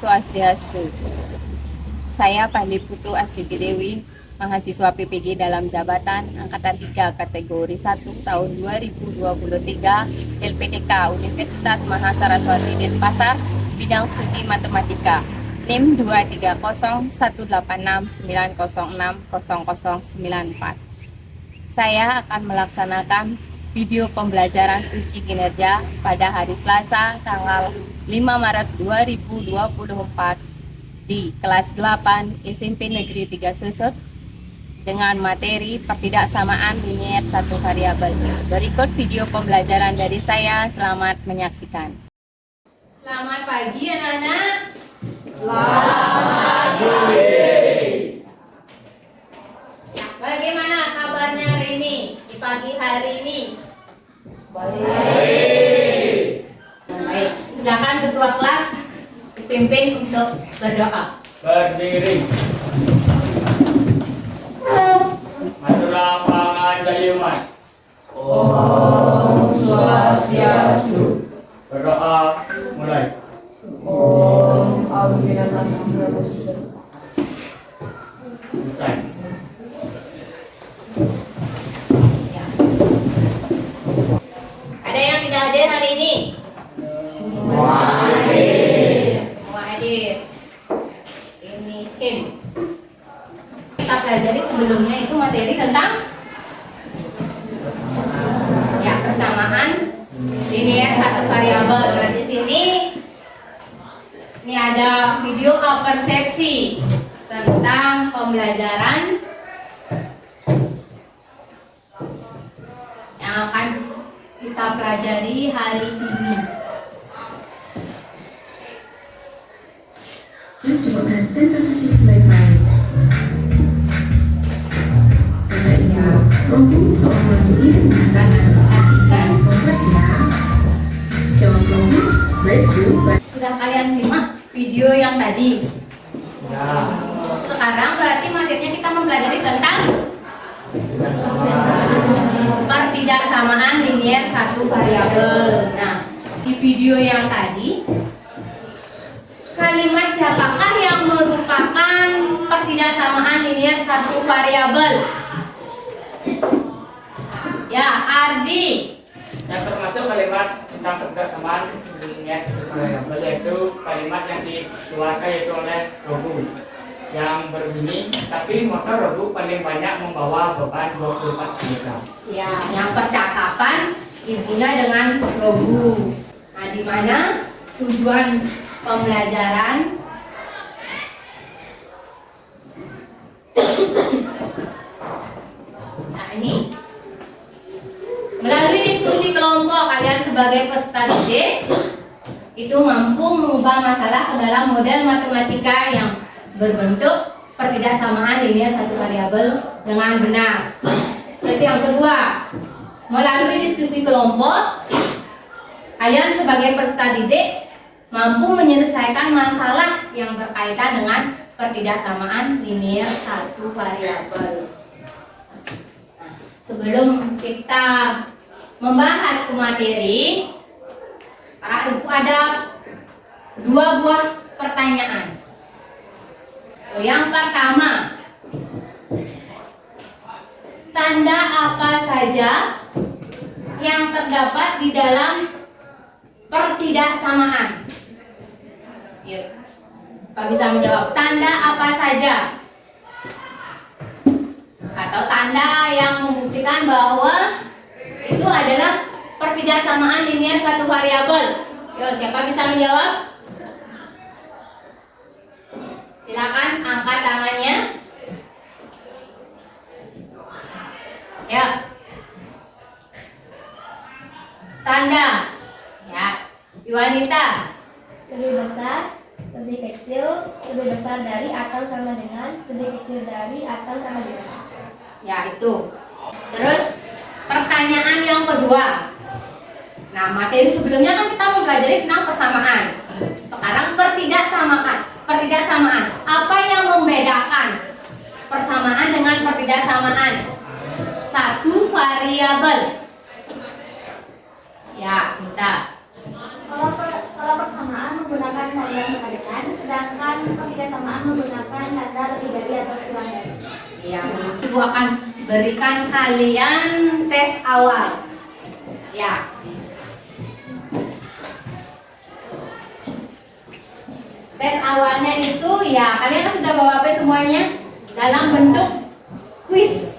Swastiastu. Saya Pandiputu Astiti Dewi, mahasiswa PPG dalam jabatan Angkatan 3 kategori 1 tahun 2023 LPDK Universitas Mahasaraswati Denpasar, bidang studi matematika. NIM 2301869060094. Saya akan melaksanakan video pembelajaran uji kinerja pada hari Selasa tanggal 5 Maret 2024 di kelas 8 SMP Negeri 3 Susut dengan materi pertidaksamaan linier satu variabel. Berikut video pembelajaran dari saya, selamat menyaksikan. Selamat pagi anak-anak. Selamat pagi. Bagaimana kabarnya hari ini, di pagi hari ini? Baik. Baik, silakan ketua kelas dipimpin untuk berdoa. Berdiri. Matura pangandayan. Om Swastiastu. Berdoa mulai. Om Selesai. Ada yang tidak hadir hari ini? Semua hadir. Semua hadir. Ini Kim. Kita pelajari sebelumnya itu materi tentang ya persamaan linier satu variabel. Nah, di sini ini ada video persepsi tentang pembelajaran yang akan kita pelajari hari ini. Yuk coba perhatikan kasus ini baik-baik. Karena ini Robu tolong bantuin karena persatikan komplek ya. Jawab Robu, baik Bu. Sudah kalian simak video yang tadi. Ya. Sekarang berarti materinya kita mempelajari tentang pertidaksamaan linier satu variabel. Nah, di video yang tadi kalimat siapakah yang merupakan pertidaksamaan linier satu variabel? Ya, Ardi. Yang termasuk kalimat tentang pertidaksamaan linier variabel, yaitu kalimat yang dikeluarkan yaitu oleh Robu yang berbunyi, tapi motor Robu paling banyak membawa beban 24 kg. Ya, yang percakapan ibunya dengan Robu. Nah, di mana tujuan pembelajaran nah ini melalui diskusi kelompok kalian sebagai peserta didik itu mampu mengubah masalah ke dalam model matematika yang berbentuk pertidaksamaan linier satu variabel dengan benar. Terus yang kedua, melalui diskusi kelompok kalian sebagai peserta didik mampu menyelesaikan masalah yang berkaitan dengan pertidaksamaan linier satu variabel. Sebelum kita membahas ke materi, para ibu ada dua buah pertanyaan. Yang pertama, tanda apa saja yang terdapat di dalam pertidaksamaan? Yuk, Pak bisa menjawab. Tanda apa saja? Atau tanda yang membuktikan bahwa itu adalah pertidaksamaan linier satu variabel. Yuk, siapa bisa menjawab? Silakan angkat tangannya. Ya. Tanda. Ya. Wanita. Lebih besar, lebih kecil, lebih besar dari atau sama dengan, lebih kecil dari atau sama dengan. Ya, itu. Terus pertanyaan yang kedua. Nah, materi sebelumnya kan kita mempelajari tentang persamaan. Sekarang pertidaksamaan. Pertidaksamaan. Apa yang membedakan persamaan dengan pertidaksamaan? Satu variabel. Ya, Sinta. Kalau persamaan menggunakan tanda sama dengan, sedangkan ketidaksamaan menggunakan tanda lebih dari atau kurang dari. Ya, Ibu akan berikan kalian tes awal. Ya. Tes awalnya itu ya, kalian kan sudah bawa HP semuanya dalam bentuk kuis.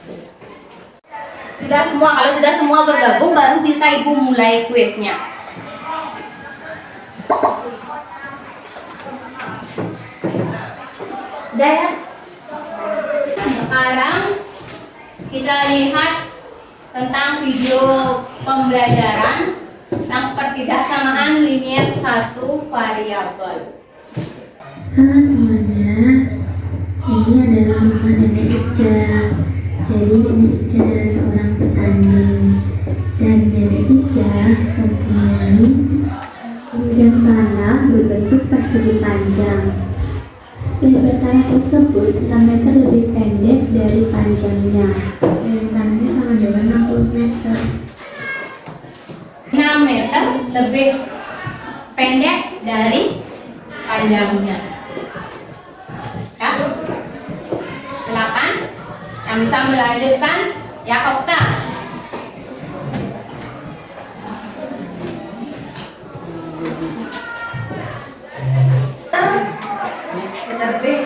Sudah semua, kalau sudah semua bergabung baru bisa Ibu mulai kuisnya. Sudah ya? Sekarang kita lihat tentang video pembelajaran tentang pertidaksamaan linier satu variabel. Halo semuanya, ini adalah rumah Nenek Ica. Jadi Nenek Ica adalah seorang petani dan Nenek Ica mempunyai bidang tanah berbentuk persegi panjang. Lebar tanah tersebut 6 meter lebih pendek dari panjangnya dan tanahnya sama dengan 60 meter. 6 meter lebih pendek dari panjangnya. Ya. Silakan yang bisa melanjutkan ya Okta. Terus lebih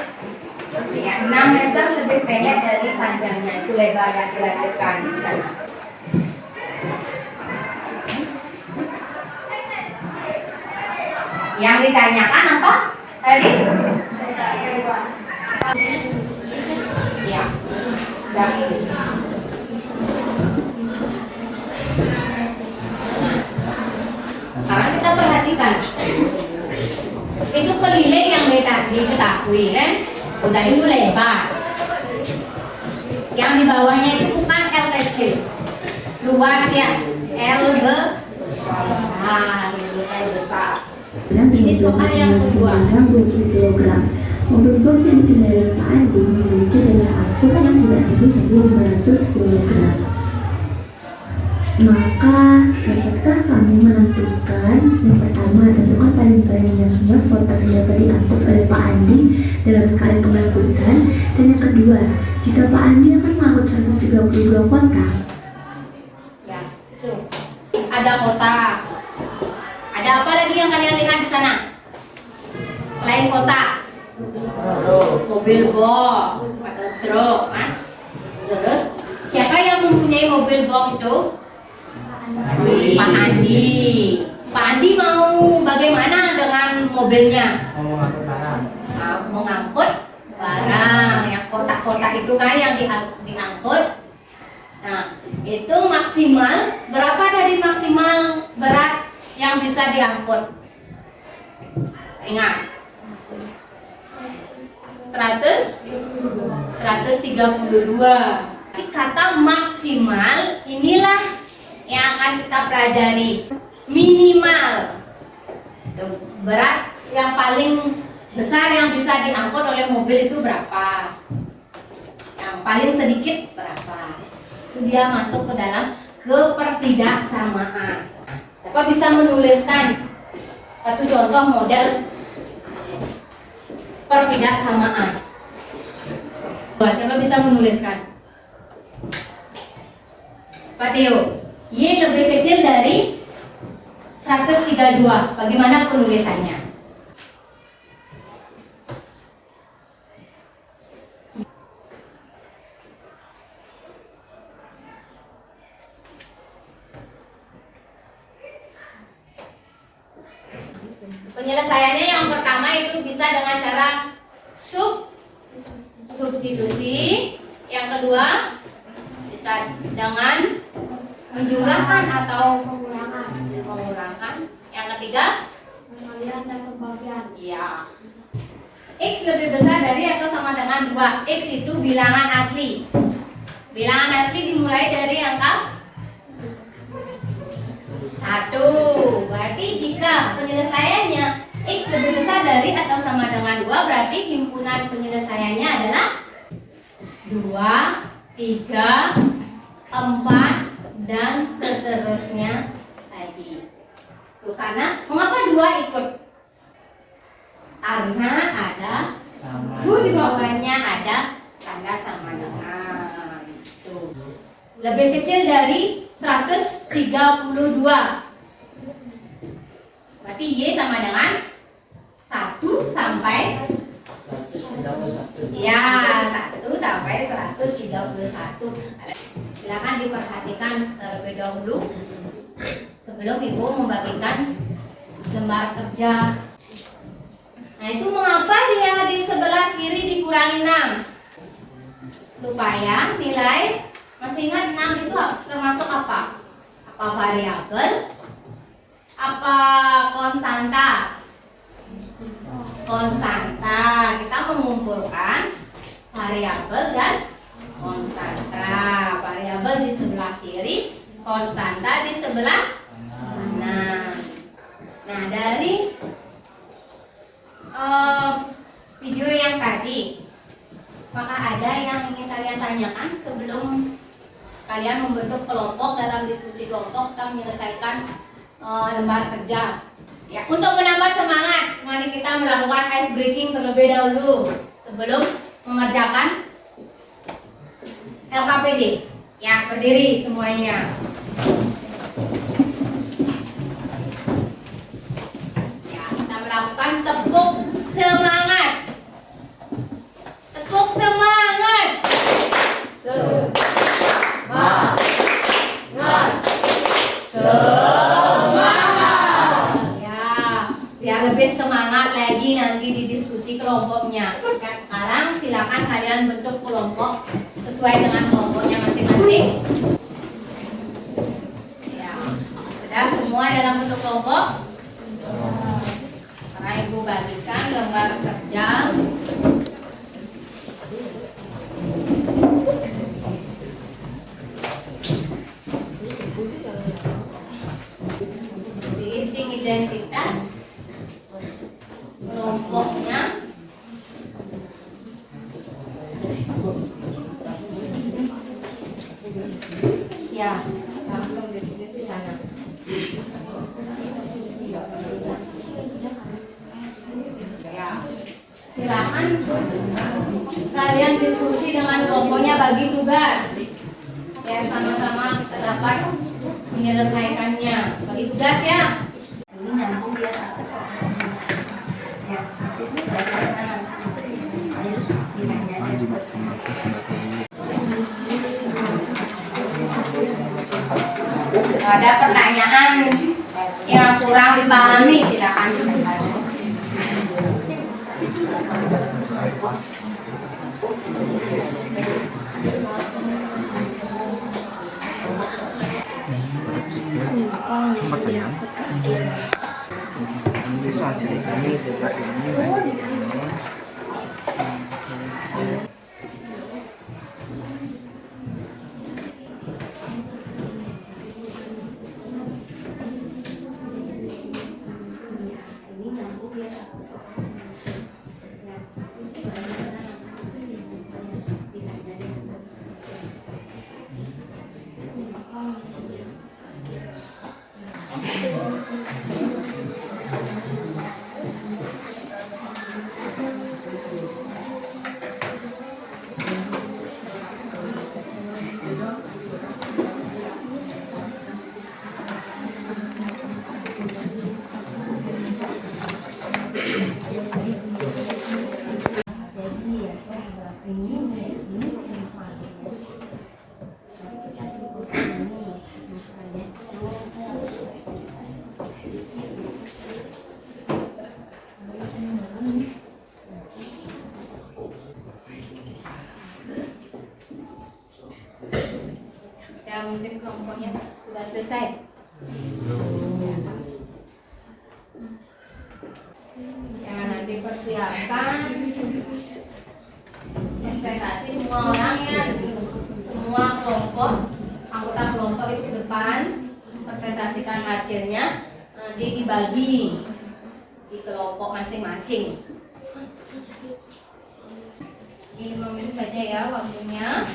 ya 6 meter lebih pendek dari panjangnya, itu lebar yang dilanjutkan di sana. Yang ditanyakan apa tadi? Ya, sudah. Sekarang kita perhatikan. Itu keliling yang diketahui kan? Udah itu lebar. Yang di bawahnya itu bukan L kecil, luas ya. L besar, L besar. Ini soal yang kedua. 20 kg. Mobil box yang dikendarai Pak Andi memiliki daya angkut yang tidak lebih dari 500 kg. Maka dapatkah kamu menentukan yang pertama tentukan paling panjangnya kota yang dapat diangkut oleh Pak Andi dalam skala pengangkutan, dan yang kedua jika Pak Andi akan mengangkut 132 kotak. Ya, itu. Ada kota. Ada apa lagi yang kalian lihat di sana? Selain kota? Mobil box atau truk, kan? Terus siapa yang mempunyai mobil box itu? Pak Andi. Pak Andi mau bagaimana dengan mobilnya? Mengangkut barang. Mengangkut barang. Yang kotak-kotak itu kan yang diangkut. Nah, itu maksimal berapa dari maksimal berat yang bisa diangkut? Ingat. 132. Kata maksimal inilah yang akan kita pelajari. Minimal itu berat yang paling besar yang bisa diangkut oleh mobil itu berapa? Yang paling sedikit berapa? Itu dia masuk ke dalam kepertidaksamaan. Siapa bisa menuliskan satu contoh model pertidaksamaan? Siapa bisa menuliskan? Pak Teo, Y lebih kecil dari 132. Bagaimana penulisannya? Penyelesaiannya yang pertama itu bisa dengan cara substitusi. Yang kedua bisa dengan menjumlahkan atau mengurangkan. Yang ketiga Pengalihan dan pembagian. iya. X lebih besar dari atau sama dengan 2. X itu bilangan asli. Bilangan asli dimulai dari angka 1. Berarti jika penyelesaiannya X lebih besar dari atau sama dengan 2, berarti himpunan penyelesaiannya adalah 2, 3, 4, dan seterusnya lagi. Tuh, karena mengapa 2 ikut? karena ada Sama. di bawahnya ada tanda sama dengan. Tuh. Lebih kecil dari 132. Berarti Y sama dengan 1 sampai 131. ya 1 sampai 131. Silakan diperhatikan terlebih dahulu sebelum Ibu membagikan lembar kerja. Nah, itu mengapa dia di sebelah kiri dikurangi 6? Supaya nilai, masih ingat 6 itu termasuk apa? Apa variabel? Apa konstanta? Konstanta. Kita mengumpulkan variabel dan konstanta. Variabel di sebelah kiri, konstanta di sebelah kanan. Nah, dari video yang tadi, apakah ada yang ingin kalian tanyakan sebelum kalian membentuk kelompok dalam diskusi kelompok kita menyelesaikan lembar kerja? Ya, untuk menambah semangat, mari kita melakukan ice breaking terlebih dahulu sebelum mengerjakan LKPD. Ya, berdiri semuanya. Ya, kita melakukan tepuk semangat. Tepuk semangat. Semangat. Semangat. Ya, biar lebih semangat lagi nanti di diskusi kelompoknya. Nah, sekarang silakan kalian bentuk kelompok sesuai dengan kelompoknya masing-masing. Ya, sudah semua dalam bentuk kelompok? Sekarang Ibu bagikan lembar kerja. Diisi identitas kelompoknya. Ya, langsung ditulis di sana. Ya, silakan kalian diskusi dengan kelompoknya, bagi tugas. Ya, sama-sama kita dapat menyelesaikannya. Bagi tugas ya. Ini nyambung dia satu sama. Ya, di sebelah kanan. Harus ditanya aja. Ada pertanyaan yang kurang dipahami, silakan ditanyakan. Ya, mungkin kelompoknya sudah selesai. Ya, nanti persiapkan presentasi semua orang ya, semua kelompok, anggota kelompok itu ke depan, presentasikan hasilnya, nanti dibagi di kelompok masing-masing. 5 menit saja ya waktunya.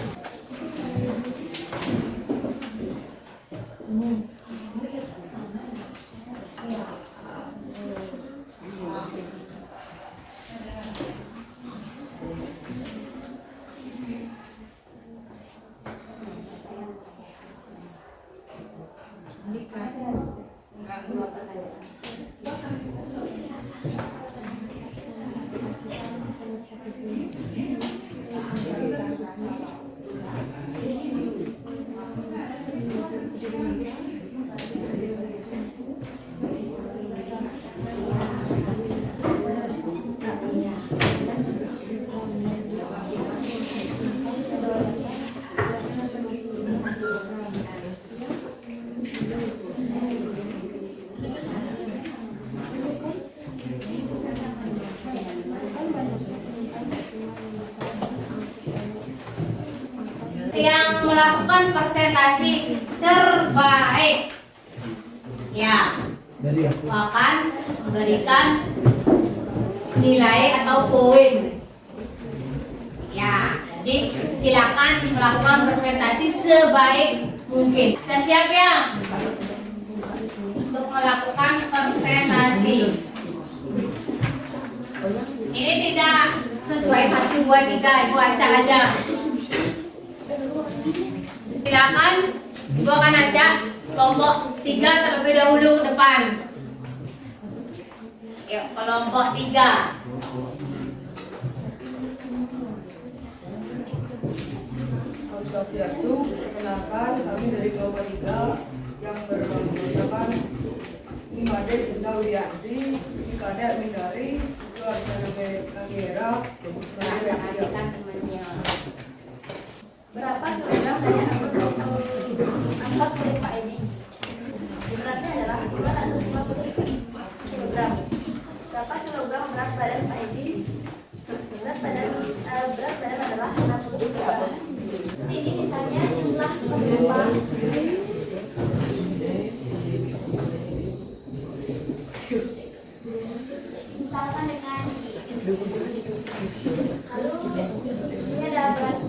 Yang melakukan presentasi terbaik ya akan memberikan nilai atau poin ya. Jadi silakan melakukan presentasi sebaik mungkin. Kita siap ya untuk melakukan presentasi. Ini tidak sesuai 1, 2, 3, ibu acak aja. Silakan ibu akan ajak kelompok 3 terlebih dahulu ke depan. Yuk, kelompok 3. Swastiastu, perkenalkan kami dari kelompok 3 yang beranggotakan Imade Sinta Widianti, Ikade Mindari, Suarjana Nagera, Perhatikan temannya. Berapa kilogram dari angkat oleh Pak Edi? Beratnya adalah 250 kilogram. Berapa kilogram berat badan Pak Edi? Berat badan adalah 60 kilogram. Ini ditanya jumlah penumpang. Misalkan dengan lalu ini ada berat.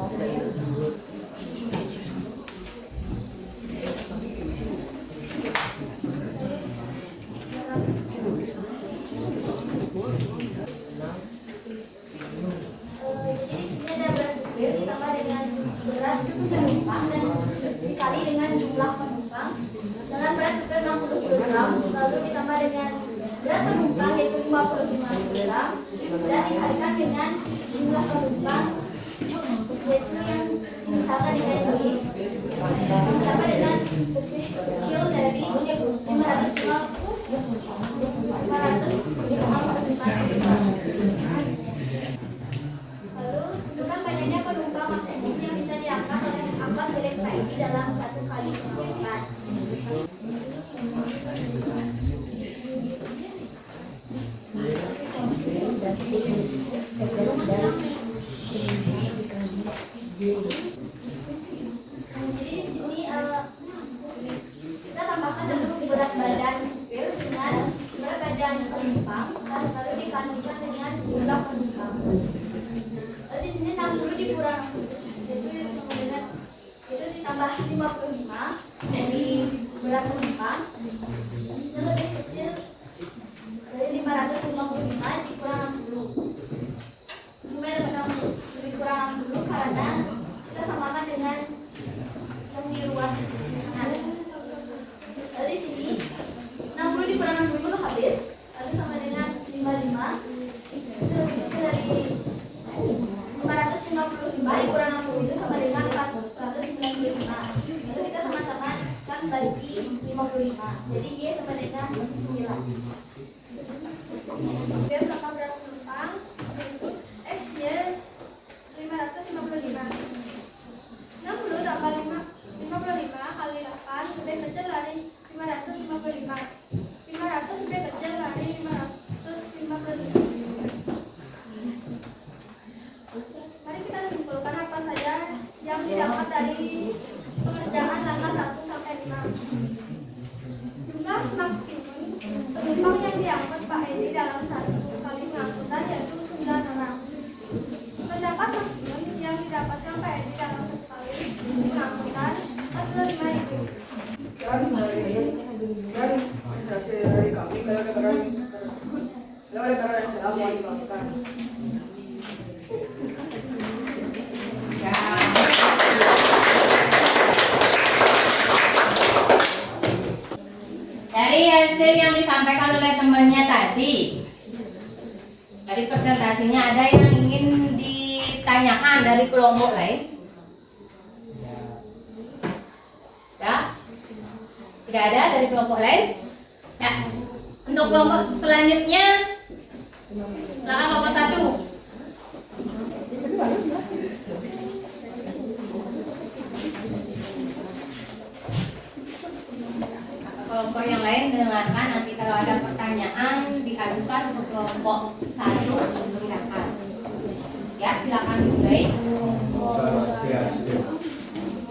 Penumpang dan dikali dengan jumlah penumpang dengan berat supir 60 kg lalu ditambah dengan berat penumpang yaitu 55 kg dan dikalikan dengan jumlah penumpang yaitu yang misalkan dengan ini ditambah dengan kecil dari 554. Lalu tentukan banyaknya penumpang maksimum yang bisa diangkat oleh angkot milik Pak Edi dalam 1 kali pengangkutan. Jadi di sini kita tambahkan dulu berat badan supir dengan berat badan penumpang lalu dikalikan dengan jumlah penumpang. Lalu di sini 60 dikurang itu ditambah 55 dari berat penumpang itu lebih kecil dari 555 dikurang 60. Gimana lebih kurang 60 karena kita samakan dengan yang di ruas kanan. Lalu di sini 60 dikurang 60 habis lalu sama dengan 55 itu lebih kecil dari 555 dikurang 60 itu sama dengan 495. Lalu kita sama-sama kan bagi 55. Jadi Y sama dengan 9. Biar sama berat penumpang itu X-nya 555. 60 tambah 55 kali 8 lebih kecil dari 555. 500 lebih kecil dari 555. Mari kita simpulkan apa saja yang didapat dari pengerjaan langkah 1 sampai 5. Jumlah maksimum penumpang yang diangkut Pak Edi dalam 1 kali hasil yang disampaikan oleh temannya tadi presentasinya, ada yang ingin ditanyakan dari kelompok lain? Ya? Tidak ada dari kelompok lain? Ya. Untuk kelompok selanjutnya, silakan kelompok 1. Kelompok yang lain dengarkan, nanti kalau ada pertanyaan diajukan untuk kelompok 1, silakan. Ya, silakan mulai.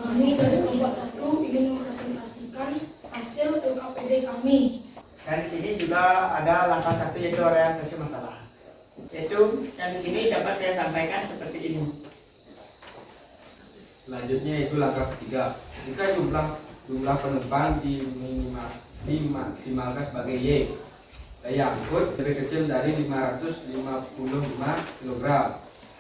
Kami dari kelompok 1 ingin mempresentasikan hasil LKPD kami. Dan di sini juga ada langkah 1 yaitu orientasi masalah. Yaitu yang di sini dapat saya sampaikan seperti ini. Selanjutnya itu langkah ketiga. Jika jumlah penumpang dimaksimalkan sebagai Y, daya angkut lebih kecil dari 555 kg,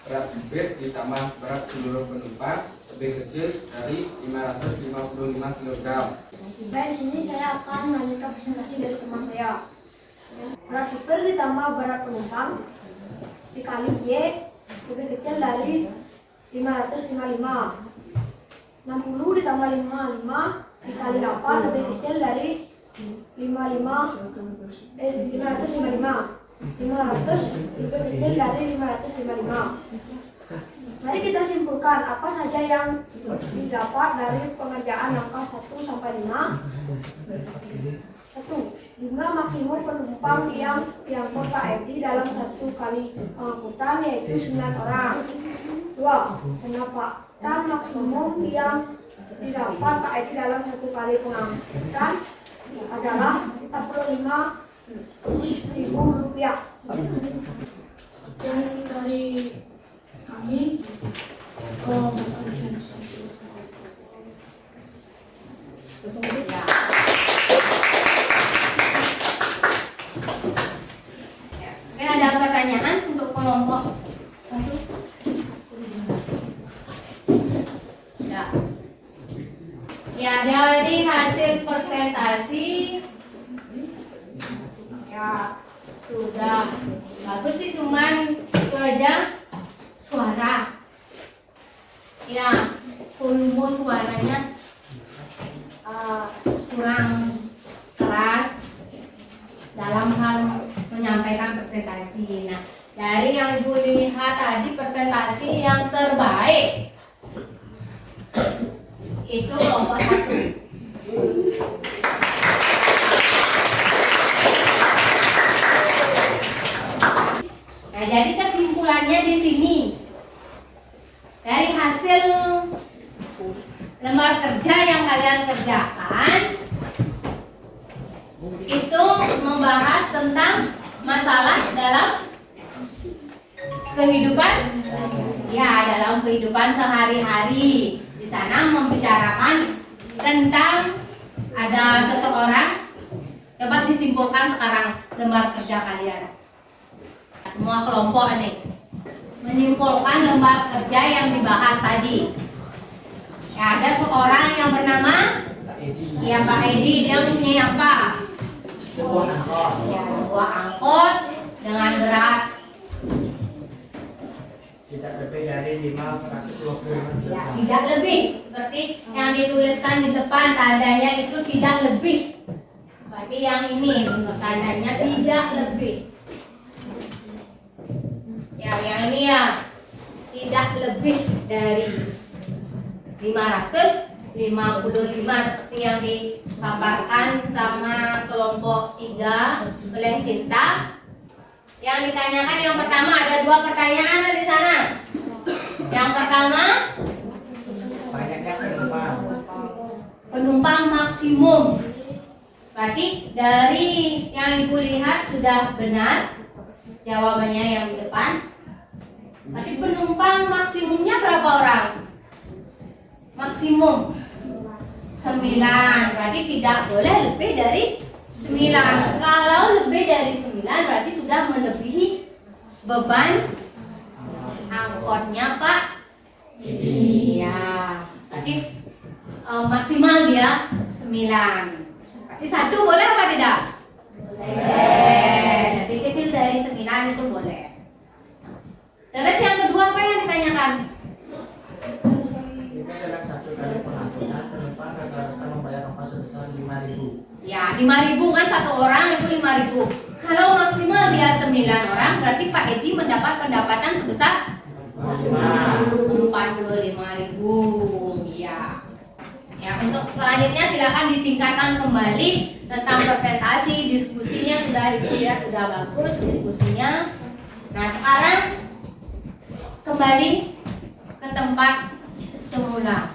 berat bibir ditambah berat seluruh penumpang lebih kecil dari 555 kg. Baik, di sini saya akan melanjutkan presentasi dari teman saya. Berat supir ditambah berat penumpang dikali Y lebih kecil dari 555. 60 ditambah 55 dikali 8 lebih kecil dari 555. 500 lebih kecil dari 555. Mari kita simpulkan apa saja yang didapat dari pengerjaan angka 1 sampai 5. 1. Jumlah maksimum penumpang yang diangkut Pak Edi dalam satu kali pengangkutan yaitu 9 orang. 2. Pendapatan maksimum yang didapat Pak Edi dalam satu kali pengangkutan adalah 45.000 rupiah. Sekian dari kami. Mungkin ada pertanyaan untuk kelompok 1? Ya. Ya, dari hasil presentasi ya sudah bagus sih, cuman itu aja suara. Ya, volume suaranya kurang keras dalam hal menyampaikan presentasi. Nah, dari yang Ibu lihat tadi presentasi yang terbaik itu kelompok 1. Nah, jadi kesimpulannya di sini dari hasil lembar kerja yang kalian kerjakan itu membahas tentang masalah dalam kehidupan, ya dalam kehidupan sehari-hari. Di sana membicarakan tentang ada seseorang. Coba disimpulkan sekarang lembar kerja kalian. Semua kelompok ini menyimpulkan lembar kerja yang dibahas tadi. Ya, ada seorang yang bernama Pak Edi. Dia mempunyai apa? Sebuah angkot. Ya, sebuah angkot dengan berat Tidak lebih dari 525 ya, kg. tidak lebih. Seperti yang dituliskan di depan tandanya itu tidak lebih. Berarti yang ini tandanya tidak lebih. Ya, yang ini ya tidak lebih dari 555 seperti yang dipaparkan sama kelompok 3 oleh Sinta. Yang ditanyakan yang pertama, ada 2 pertanyaan di sana. Yang pertama, Banyaknya penumpang. penumpang maksimum. Berarti dari yang Ibu lihat sudah benar jawabannya yang di depan. Berarti penumpang maksimumnya berapa orang? Maksimum 9. Berarti tidak boleh lebih dari 9. Kalau lebih dari 9 berarti sudah melebihi beban angkotnya Pak. Iya. Berarti maksimal dia 9. Berarti 1 boleh apa tidak? Lebih kecil dari 9 itu boleh. Terus yang kedua apa yang ditanyakan? Jika dalam satu kali pengangkutan penumpang rata-rata membayar ongkos sebesar 5.000. Ya, 5.000 kan satu orang itu 5.000. Kalau maksimal dia 9 orang, berarti Pak Edi mendapat pendapatan sebesar 45.000. Ya. Ya, untuk selanjutnya silakan ditingkatkan kembali tentang presentasi, diskusinya sudah dilihat sudah bagus diskusinya. Nah, sekarang kembali ke tempat semula.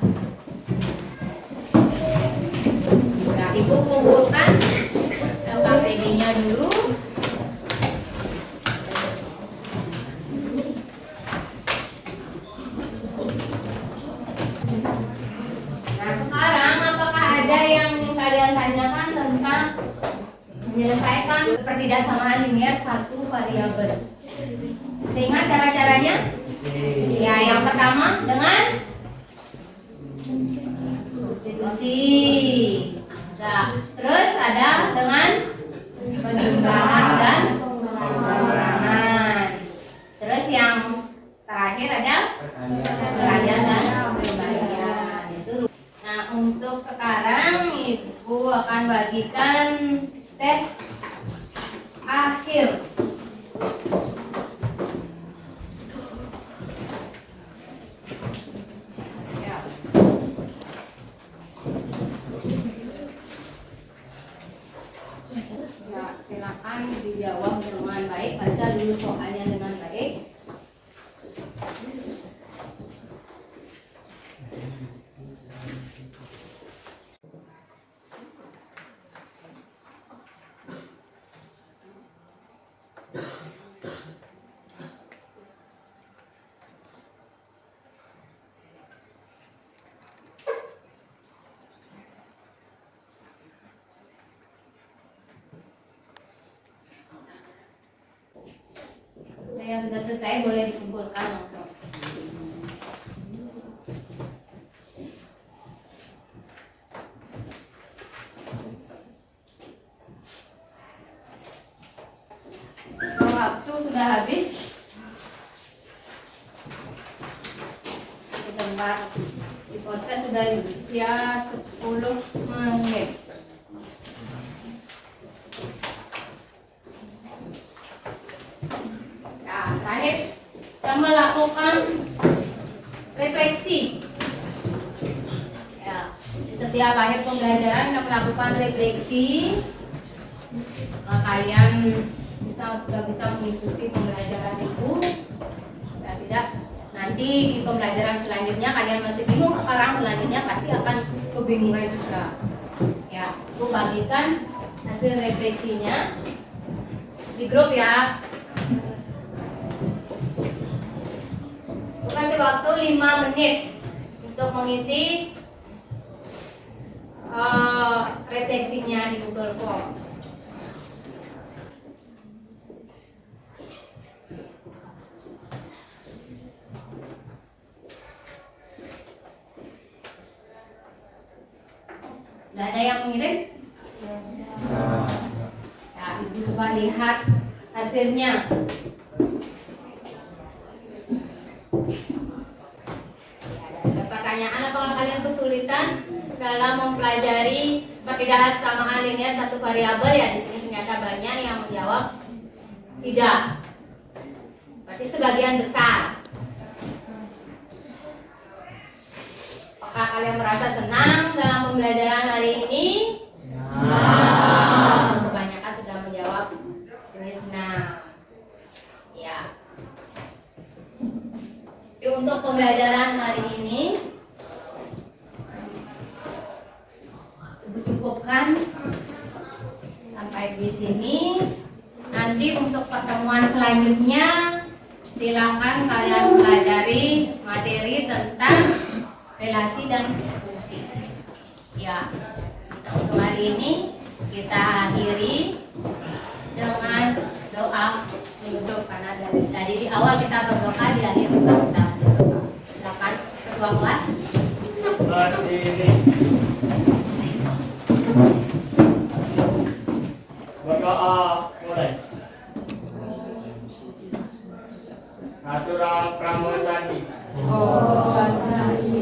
Nah, Ibu kumpulkan LKPD-nya dulu. Nah, sekarang apakah ada yang ingin kalian tanyakan tentang menyelesaikan pertidaksamaan linier satu variabel? Ingat cara-caranya? Ya, yang pertama dengan substitusi. Nah, terus ada dengan penjumlahan dan pengurangan. Terus yang terakhir ada perkalian dan pembagian. Itu. Nah, untuk sekarang Ibu akan bagikan tes akhir. Silakan dijawab dengan baik, baca dulu soalnya dengan baik. Nah, yang sudah selesai boleh dikumpulkan langsung. Waktu sudah habis. Di tempat di poster sudah ya 10 menit. Terakhir, kita melakukan refleksi. Ya, setiap akhir pembelajaran kita melakukan refleksi. Kalian sudah bisa mengikuti pembelajaran itu. Ya, tidak nanti di pembelajaran selanjutnya kalian masih bingung, sekarang selanjutnya pasti akan kebingungan juga. Ya, aku bagikan hasil refleksinya di grup ya. Kasih waktu 5 menit untuk mengisi refleksinya di Google Form. Tidak ada yang mengirim? Ya, Ibu coba lihat hasilnya. Ada pertanyaan, apakah kalian kesulitan dalam mempelajari pertidaksamaan linier satu variabel? Ya, di sini ternyata banyak yang menjawab tidak. Berarti sebagian besar. Apakah kalian merasa senang dalam pembelajaran hari ini? Kebanyakan sudah menjawab sini senang. Ya. Jadi untuk pembelajaran hari ini cukupkan sampai di sini. Nanti untuk pertemuan selanjutnya silakan kalian pelajari materi tentang relasi dan fungsi. Ya. Untuk hari ini kita akhiri dengan doa penutup, karena dari tadi di awal kita berdoa, di akhir juga kita berdoa. Silakan ketua kelas. Berdiri. Berdoa. O Swastiastu.